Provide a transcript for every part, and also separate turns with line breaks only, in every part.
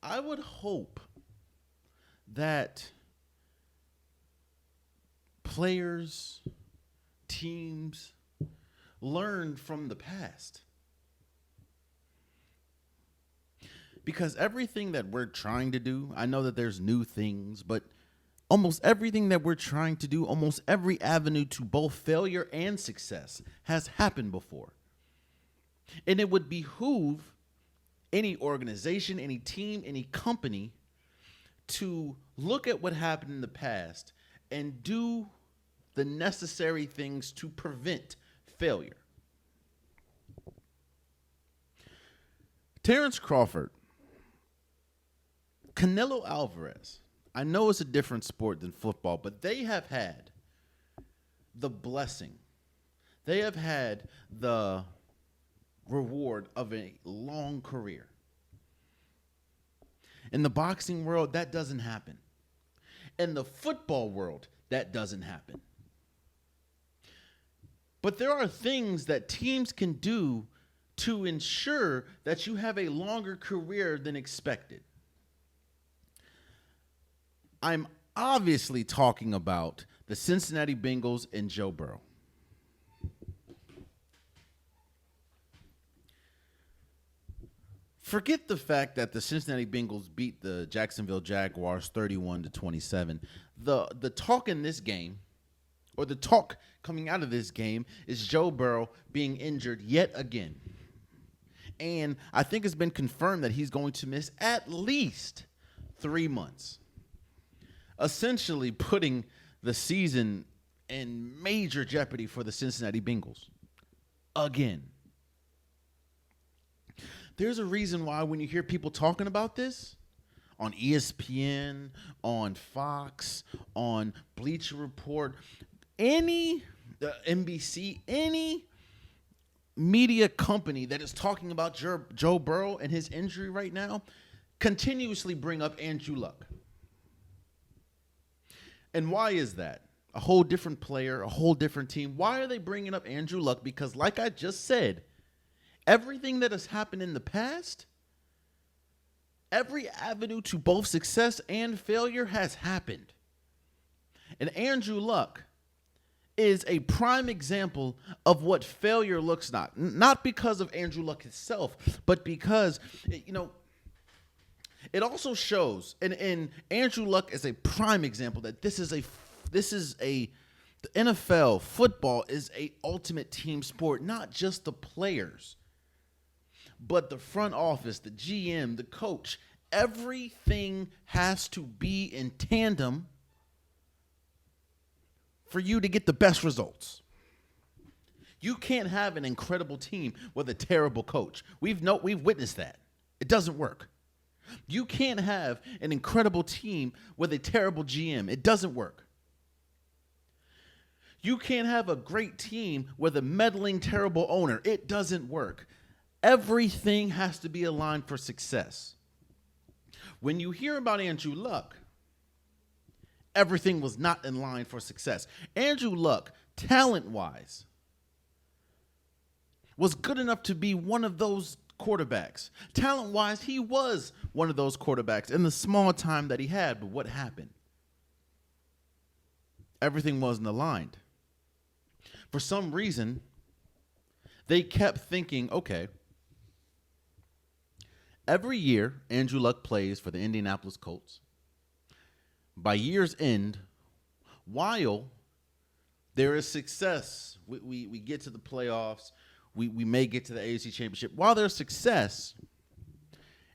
I would hope that players, teams learn from the past. Because everything that we're trying to do, I know that there's new things, but almost everything that we're trying to do, almost every avenue to both failure and success has happened before. And it would behoove any organization, any team, any company to look at what happened in the past and do the necessary things to prevent failure. Terrence Crawford, Canelo Alvarez, I know it's a different sport than football, but they have had the blessing. They have had the reward of a long career. In the boxing world, that doesn't happen. In the football world, that doesn't happen. But there are things that teams can do to ensure that you have a longer career than expected. I'm obviously talking about the Cincinnati Bengals and Joe Burrow. Forget the fact that the Cincinnati Bengals beat the Jacksonville Jaguars 31-27. The talk in this game, or the talk coming out of this game, is Joe Burrow being injured yet again. And I think it's been confirmed that he's going to miss at least 3 months, essentially putting the season in major jeopardy for the Cincinnati Bengals again. There's a reason why when you hear people talking about this on ESPN, on Fox, on Bleacher Report, any NBC, any media company that is talking about Joe Burrow and his injury right now continuously bring up Andrew Luck. And why is that? A whole different player, a whole different team. Why are they bringing up Andrew Luck? Because like I just said, everything that has happened in the past, every avenue to both success and failure has happened. And Andrew Luck is a prime example of what failure looks like. Not because of Andrew Luck himself, but because, it also shows, and Andrew Luck is a prime example that the NFL, football is a ultimate team sport, not just the players, but the front office, the GM, the coach. Everything has to be in tandem for you to get the best results. You can't have an incredible team with a terrible coach. We've witnessed that. It doesn't work. You can't have an incredible team with a terrible GM. It doesn't work. You can't have a great team with a meddling, terrible owner. It doesn't work. Everything has to be aligned for success. When you hear about Andrew Luck, everything was not in line for success. Andrew Luck, talent-wise, was good enough to be one of those quarterbacks. Talent-wise, he was one of those quarterbacks in the small time that he had. But what happened? Everything wasn't aligned. For some reason, they kept thinking, okay, every year Andrew Luck plays for the Indianapolis Colts. By year's end, while there is success, we get to the playoffs, we may get to the AFC Championship. While there's success,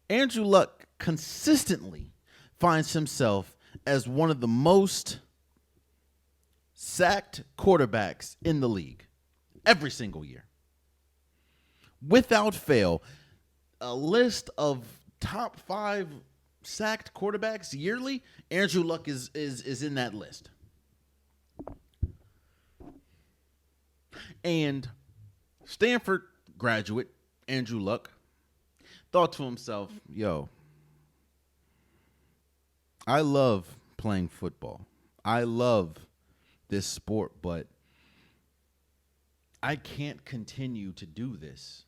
Andrew Luck consistently finds himself as one of the most sacked quarterbacks in the league every single year. Without fail, a list of top 5 sacked quarterbacks yearly, Andrew Luck is in that list. And Stanford graduate Andrew Luck thought to himself, I love playing football. I love this sport, but I can't continue to do this.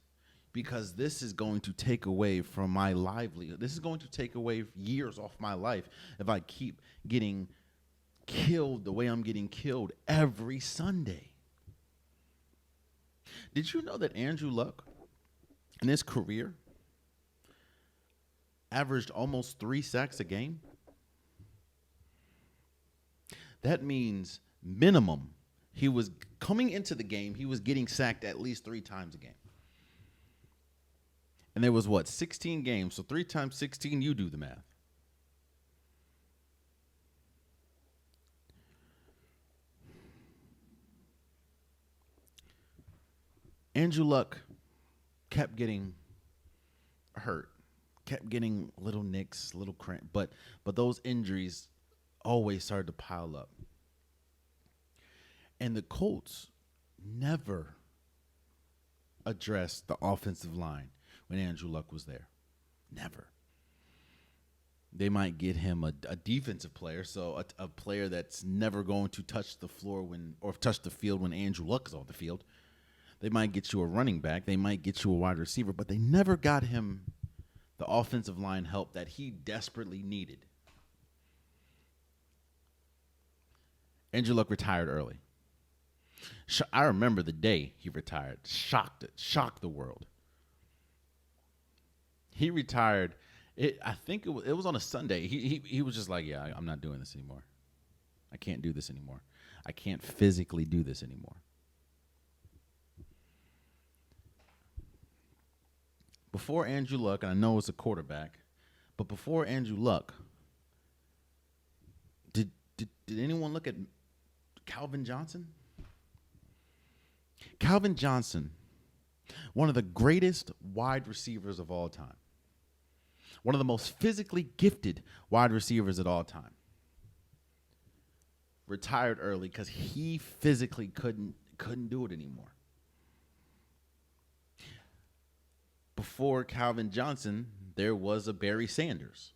because this is going to take away from my livelihood. This is going to take away years off my life if I keep getting killed the way I'm getting killed every Sunday. Did you know that Andrew Luck, in his career, averaged almost 3 sacks a game? That means minimum, he was coming into the game, he was getting sacked at least 3 times a game. And there was 16 games, so 3 times 16, you do the math. Andrew Luck kept getting hurt, kept getting little nicks, little cramp, but those injuries always started to pile up. And the Colts never addressed the offensive line when Andrew Luck was there. Never. They might get him a defensive player, so a player that's never going to touch the floor or touch the field when Andrew Luck is on the field. They might get you a running back. They might get you a wide receiver, but they never got him the offensive line help that he desperately needed. Andrew Luck retired early. I remember the day he retired. Shocked the world. He retired. I think it was on a Sunday. He was just like, yeah, I'm not doing this anymore. I can't do this anymore. I can't physically do this anymore. Before Andrew Luck, and I know it's a quarterback, but before Andrew Luck, did anyone look at Calvin Johnson? Calvin Johnson, one of the greatest wide receivers of all time. One of the most physically gifted wide receivers of all time. Retired early because he physically couldn't do it anymore. Before Calvin Johnson, there was a Barry Sanders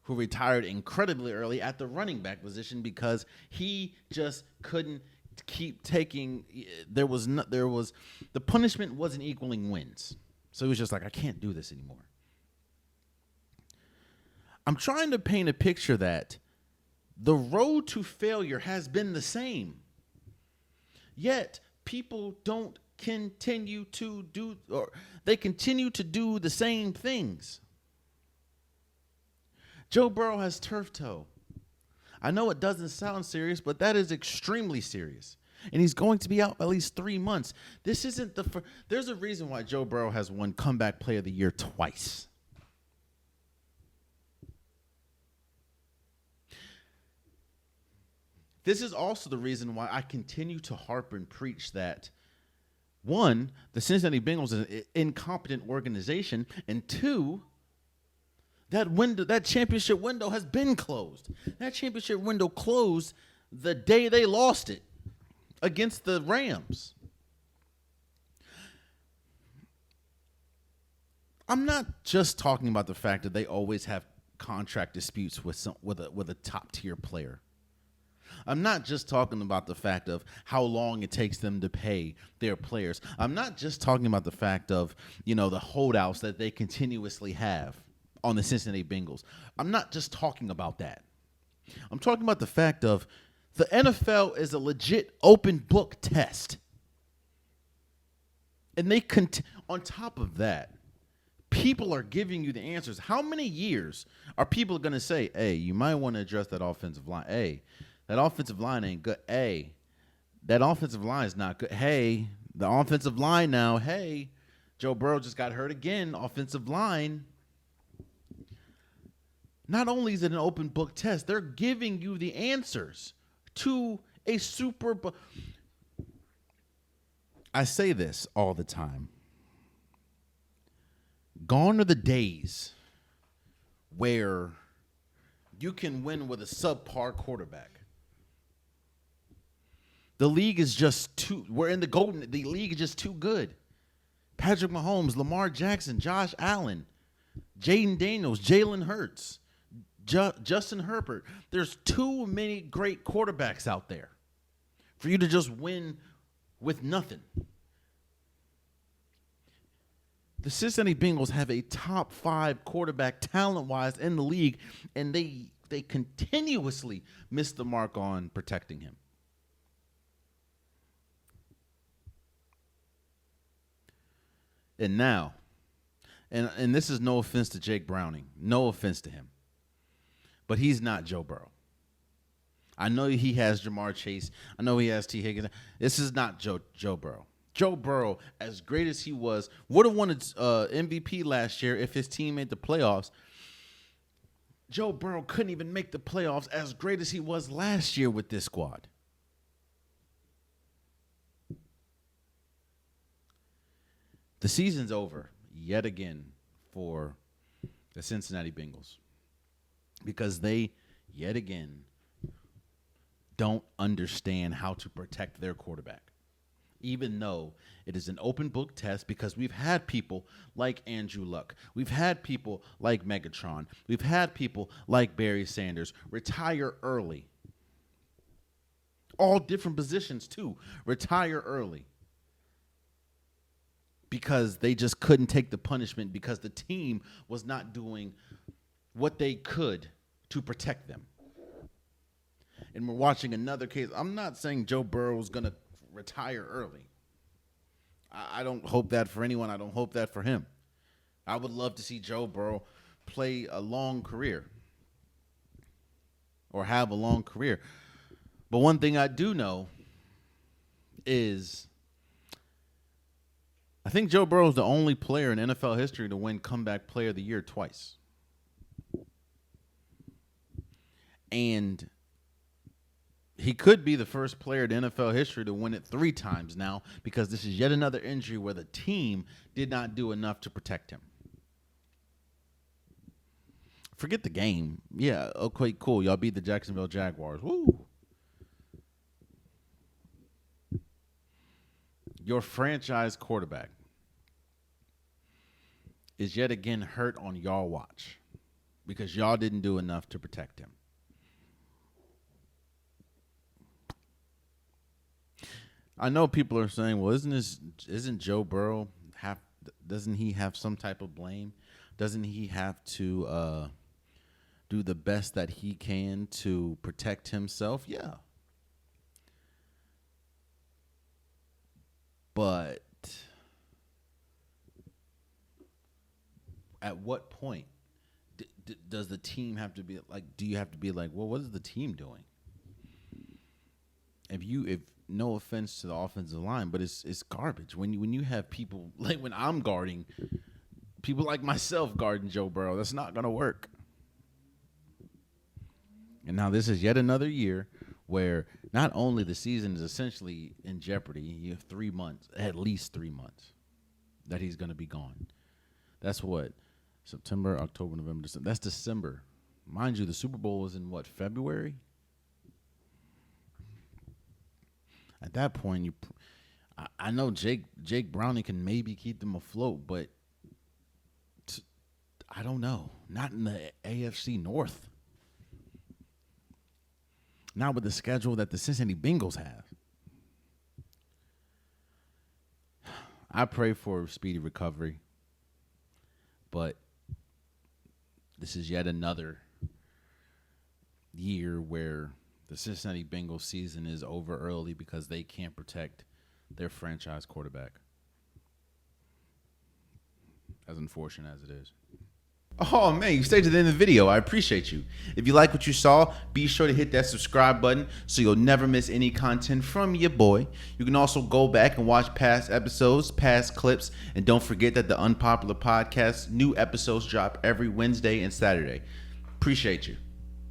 who retired incredibly early at the running back position because he just couldn't keep taking. The punishment wasn't equaling wins. So he was just like, I can't do this anymore. I'm trying to paint a picture that the road to failure has been the same. Yet people don't continue to do, or they continue to do the same things. Joe Burrow has turf toe. I know it doesn't sound serious, but that is extremely serious. And he's going to be out at least 3 months. This isn't there's a reason why Joe Burrow has won Comeback Player of the Year twice. This is also the reason why I continue to harp and preach that, one, the Cincinnati Bengals is an incompetent organization, and two, that championship window has been closed. That championship window closed the day they lost it against the Rams. I'm not just talking about the fact that they always have contract disputes with a top-tier player. I'm not just talking about the fact of how long it takes them to pay their players. I'm not just talking about the fact of, the holdouts that they continuously have on the Cincinnati Bengals. I'm not just talking about that. I'm talking about the fact of the NFL is a legit open book test. And on top of that, people are giving you the answers. How many years are people going to say, hey, you might want to address that offensive line? Hey, that offensive line ain't good. Hey, that offensive line is not good. Hey, the offensive line now. Hey, Joe Burrow just got hurt again. Offensive line. Not only is it an open book test, they're giving you the answers to a Super Bowl. I say this all the time. Gone are the days where you can win with a subpar quarterback. The league is just too. The league is just too good. Patrick Mahomes, Lamar Jackson, Josh Allen, Jaden Daniels, Jalen Hurts, Justin Herbert. There's too many great quarterbacks out there for you to just win with nothing. The Cincinnati Bengals have a top 5 quarterback talent-wise in the league, and they continuously miss the mark on protecting him. And now, and this is no offense to Jake Browning, no offense to him, but he's not Joe Burrow. I know he has Jamar Chase. I know he has T. Higgins. This is not Joe Burrow. Joe Burrow, as great as he was, would have won MVP last year if his team made the playoffs. Joe Burrow couldn't even make the playoffs as great as he was last year with this squad. The season's over yet again for the Cincinnati Bengals because they, yet again, don't understand how to protect their quarterback. Even though it is an open book test, because we've had people like Andrew Luck. We've had people like Megatron. We've had people like Barry Sanders retire early. All different positions, too. Retire early. Because they just couldn't take the punishment because the team was not doing what they could to protect them. And we're watching another case. I'm not saying Joe Burrow is going to retire early. I don't hope that for anyone. I don't hope that for him. I would love to see Joe Burrow play a long career or have a long career. But one thing I do know is I think Joe Burrow is the only player in NFL history to win Comeback Player of the Year twice. And he could be the first player in NFL history to win it 3 times now because this is yet another injury where the team did not do enough to protect him. Forget the game. Yeah, okay, cool. Y'all beat the Jacksonville Jaguars. Woo. Your franchise quarterback is yet again hurt on y'all watch because y'all didn't do enough to protect him. I know people are saying, well, isn't Joe Burrow doesn't he have some type of blame? Doesn't he have to do the best that he can to protect himself? Yeah. But at what point does the team have to be like, do you have to be like, well, what is the team doing? If no offense to the offensive line, but it's garbage. When you have people, like when I'm guarding, people like myself guarding Joe Burrow, that's not going to work. And now this is yet another year where not only the season is essentially in jeopardy, you have 3 months, at least 3 months, that he's going to be gone. That's what? September, October, November, December. That's December. Mind you, the Super Bowl was in what, February? At that point, I know Jake Browning can maybe keep them afloat, but I don't know. Not in the AFC North. Not with the schedule that the Cincinnati Bengals have. I pray for speedy recovery, but this is yet another year where the Cincinnati Bengals season is over early because they can't protect their franchise quarterback. As unfortunate as it is. Oh, man, you stayed to the end of the video. I appreciate you. If you like what you saw, be sure to hit that subscribe button so you'll never miss any content from your boy. You can also go back and watch past episodes, past clips, and don't forget that the Unpopular Podcast, new episodes drop every Wednesday and Saturday. Appreciate you.